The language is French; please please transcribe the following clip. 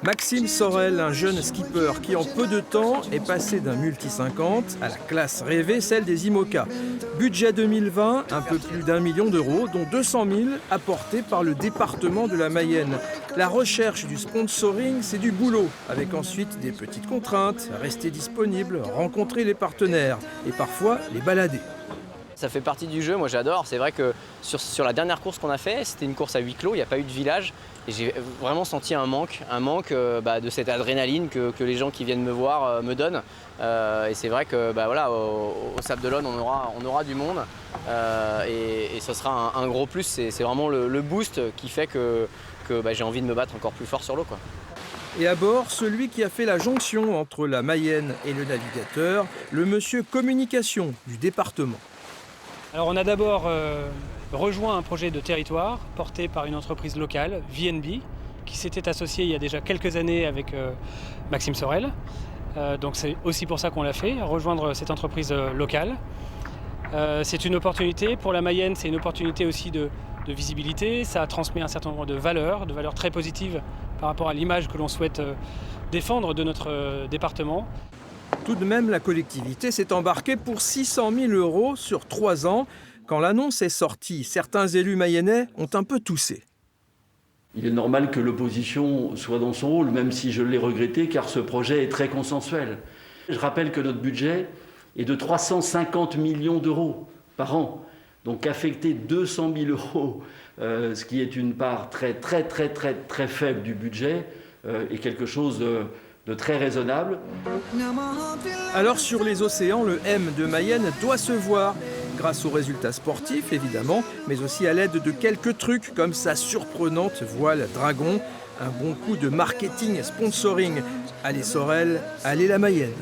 Maxime Sorel, un jeune skipper qui en peu de temps est passé d'un multi 50 à la classe rêvée, celle des IMOCA. Budget 2020, un peu plus d'1 million d'euros, dont 200 000 apportés par le département de la Mayenne. La recherche du sponsoring, c'est du boulot, avec ensuite des petites contraintes, rester disponible, rencontrer les partenaires et parfois les balader. Ça fait partie du jeu, moi j'adore. C'est vrai que sur la dernière course qu'on a fait, c'était une course à huis clos, il n'y a pas eu de village. Et j'ai vraiment senti un manque de cette adrénaline que les gens qui viennent me voir me donnent. Et c'est vrai que au Sable d'Olonne, on aura du monde. Et ce sera un gros plus. C'est vraiment le boost qui fait que j'ai envie de me battre encore plus fort sur l'eau, quoi. Et à bord, celui qui a fait la jonction entre la Mayenne et le navigateur, le monsieur communication du département. Alors on a d'abord rejoint un projet de territoire porté par une entreprise locale, VNB, qui s'était associée il y a déjà quelques années avec Maxime Sorel. Donc c'est aussi pour ça qu'on l'a fait, rejoindre cette entreprise locale. C'est une opportunité pour la Mayenne, c'est une opportunité aussi de visibilité. Ça transmet un certain nombre de valeurs très positives par rapport à l'image que l'on souhaite défendre de notre département. Tout de même, la collectivité s'est embarquée pour 600 000 € sur 3 ans. Quand l'annonce est sortie, certains élus mayennais ont un peu toussé. Il est normal que l'opposition soit dans son rôle, même si je l'ai regretté, car ce projet est très consensuel. Je rappelle que notre budget est de 350 millions d'euros par an. Donc affecter 200 000 €, ce qui est une part très faible du budget, est quelque chose de très raisonnable. Alors sur les océans, le M de Mayenne doit se voir, grâce aux résultats sportifs évidemment, mais aussi à l'aide de quelques trucs comme sa surprenante voile Dragon, un bon coup de marketing sponsoring. Allez Sorel, allez la Mayenne.